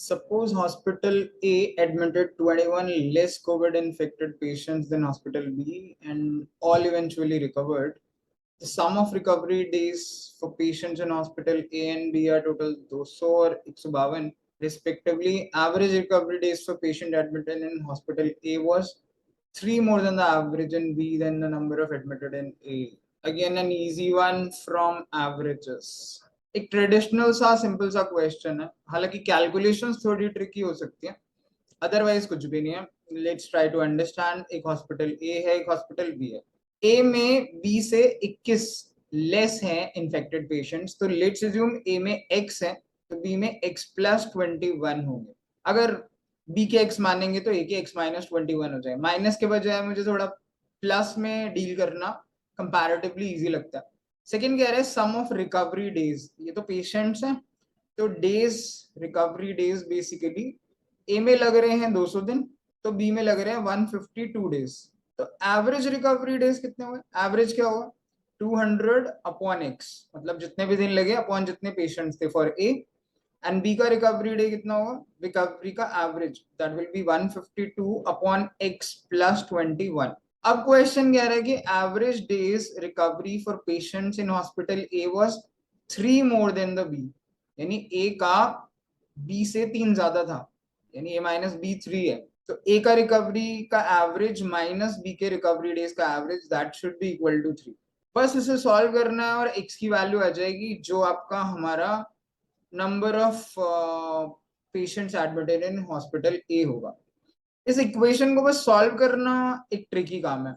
Suppose hospital A admitted 21 less COVID infected patients than hospital B and all eventually recovered. The sum of recovery days for patients in hospital A and B are total 200 or 152 respectively. Average recovery days for patient admitted in hospital A was 3 more than the average in B than the number of admitted in A. Again, an easy one from averages. एक traditional सा simple सा question है, हालांकि calculations थोड़ी tricky हो सकती है, otherwise कुछ भी नहीं है. Let's try to understand. एक हॉस्पिटल ए है, एक हॉस्पिटल बी है. ए में बी से 21 लेस हैं इन्फेक्टेड पेशेंट्स, तो लेट्स अज्यूम ए में x है तो बी में x प्लस 21 होंगे. अगर बी के x मानेंगे तो ए के x माइनस 21 हो जाए. माइनस के बजाय मुझे थोड़ा प्लस में डील करना कंपैरेटिवली इजी लगता है. सेकेंड कह रहे हैं सम ऑफ रिकवरी डेज. ये तो पेशेंट्स हैं, तो डेज, रिकवरी डेज बेसिकली ए में लग रहे हैं 200 दिन, तो बी में लग रहे हैं 152 डेज. तो एवरेज रिकवरी डेज कितने हुए? एवरेज क्या होगा? 200 अपॉन एक्स, मतलब जितने भी दिन लगे अपॉन जितने पेशेंट्स थे फॉर ए. एंड बी का रिकवरी डे कितना होगा? रिकवरी का average that will be 152 upon x plus 21. अब क्वेश्चन कह रहा है कि average days recovery for patients in hospital A was 3 more than the B, यानी ए का बी से 3 ज्यादा था, यानी ए माइनस बी 3 है. तो ए का रिकवरी का एवरेज माइनस बी के रिकवरी डेज का average, that should be equal to 3. बस इसे सॉल्व करना है और एक्स की वैल्यू आ जाएगी जो आपका हमारा number of patients admitted in hospital A होगा. इस इक्वेशन को बस सॉल्व करना एक ट्रिकी काम है.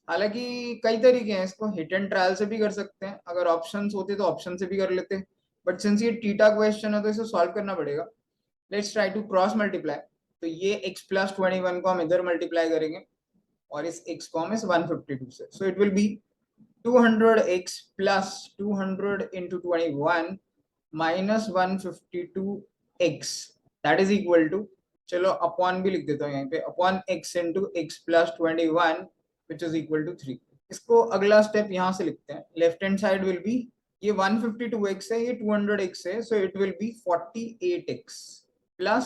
हालांकि कई तरीके हैं, इसको हिट एंड ट्रायल से भी कर सकते हैं, अगर ऑप्शंस होते तो ऑप्शन से भी कर लेते, बट सिंस ये टीटा क्वेश्चन है तो इसे सॉल्व करना पड़ेगा. Let's try to cross multiply. तो ये x प्लस 21 को हम इधर मल्टीप्लाई करेंगे और इस x को हम इस 152 से, so it will be 200x plus 200 into 21 minus 152x, that is equal to, चलो अपॉन भी लिख देता हूँ यहाँ पे, upon x into x plus 21 which is equal to 3. इसको अगला स्टेप यहाँ से लिखते हैं. Left hand side will be, ये 152x है, ये 200x है, so it will be 48x plus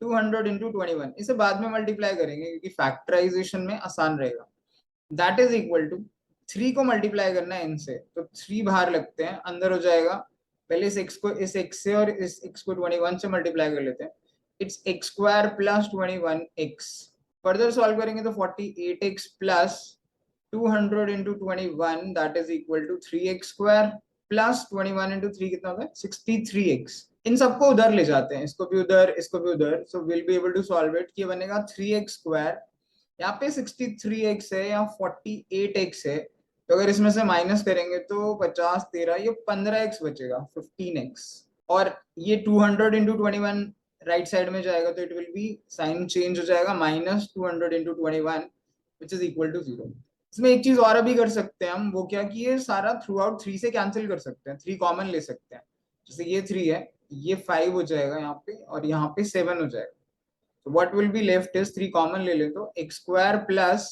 200 into 21. इसे बाद में मल्टीप्लाई करेंगे क्योंकि फैक्टराइजेशन में आसान रहेगा. दैट इज इक्वल टू 3 को मल्टीप्लाई करना है इनसे, तो 3 बाहर लगते हैं, अंदर हो जाएगा. पहले इस x को इस x से और इस x को 21 से मल्टीप्लाई कर लेते हैं. It's x square plus 21x. Further solve करेंगे तो 48x plus 200 into 21 that is equal to 3x square plus 21 into 3 कितना होता है? 63x. इन सबको उधर ले जाते हैं, इसको भी उधर, इसको भी उधर, so will be able to solve it. ये बनेगा 3x स्क्वायर, यहाँ पे 63x है, यहाँ 48x है, तो अगर इसमें से माइनस करेंगे तो 50 13 ये 15x बचेगा, 15x. और ये 200 इंटू 21 राइट साइड में जाएगा तो it will be, sign change हो जाएगा, minus 200 into 21 which is equal to 0. इसमें एक चीज और भी कर सकते हैं हम, वो क्या कि ये सारा थ्रू आउट 3 से कैंसिल कर सकते हैं, 3 कॉमन ले सकते हैं. जैसे ये 3 है, ये 5 हो जाएगा यहाँ पे, और यहाँ पे 7 हो जाएगा. So what will be left is 3 common ले ले तो x square plus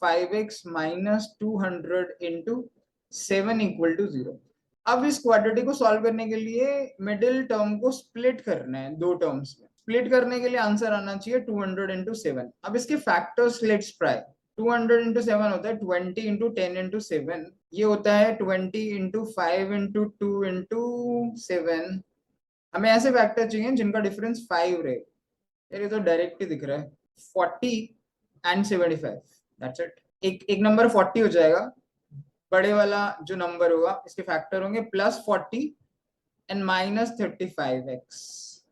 5x minus 200 into 7 equal to 0. अब इस क्वाड्रेटिक को सॉल्व करने के लिए मिडिल टर्म को स्प्लिट करना है दो टर्म्स में. स्प्लिट करने के लिए आंसर आना चाहिए 200 इंटू 7. अब इसके फैक्टर्स लेट्स ट्राई. 200 इंटू 7 होता है 20 इंटू 10 इंटू 7, ये होता है 20 इंटू 5 इंटू 2 इंटू 7. हमें ऐसे फैक्टर चाहिए जिनका डिफरेंस 5 रहे. ये तो डायरेक्ट ही दिख रहा है, 40 एंड 75, दैट्स इट. एक नंबर 40 हो जाएगा, बड़े वाला जो नंबर होगा इसके फैक्टर होंगे plus 40 and minus 35x,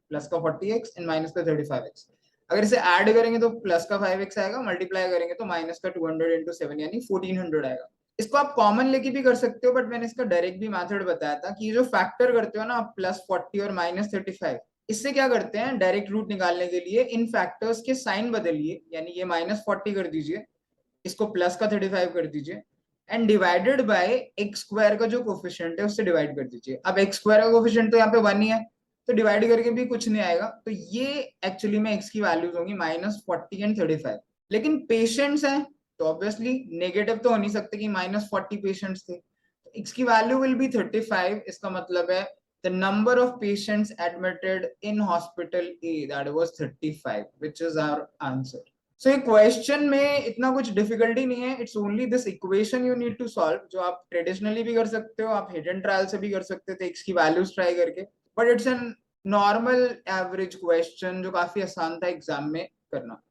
plus का 40x एंड माइनस का 35x. अगर इसे ऐड करेंगे तो प्लस का 5x आएगा, मल्टीप्लाई करेंगे तो माइनस का 200 इंटू 7 यानी 1400 आएगा. इसको आप कॉमन लेके भी कर सकते हो, बट मैंने इसका डायरेक्ट भी मेथड बताया था कि ये जो फैक्टर करते हो ना आप, प्लस 40 और माइनस 35, इससे क्या करते हैं, डायरेक्ट रूट निकालने के लिए इन फैक्टर्स के साइन बदलिए, यानी ये माइनस 40 कर दीजिए, इसको प्लस का 35 कर दीजिए, and divided by x square का जो कोफिशिएंट है उससे डिवाइड कर दीजिए. अब एक्स स्क्वायर का कोफिशिएंट तो यहाँ पे 1 ही है, तो डिवाइड करके भी कुछ नहीं आएगा, तो ये एक्चुअली में एक्स की वैल्यूज होंगी माइनस 40 एंड 35. लेकिन पेशेंट्स हैं तो ऑब्वियसली नेगेटिव तो हो नहीं सकते कि माइनस 40 पेशेंट्स थे, तो एक्स की वैल्यू विल बी 35. इसका मतलब है the number of patients admitted in hospital A, that was 35, which is our answer. So ये क्वेश्चन में इतना कुछ डिफिकल्टी नहीं है, it's only this equation you need to solve, जो आप ट्रेडिशनली भी कर सकते हो, आप हिडन ट्रायल से भी कर सकते थे, एक्स की वैल्यूज ट्राई करके, but it's an normal average question जो काफी आसान था एग्जाम में करना.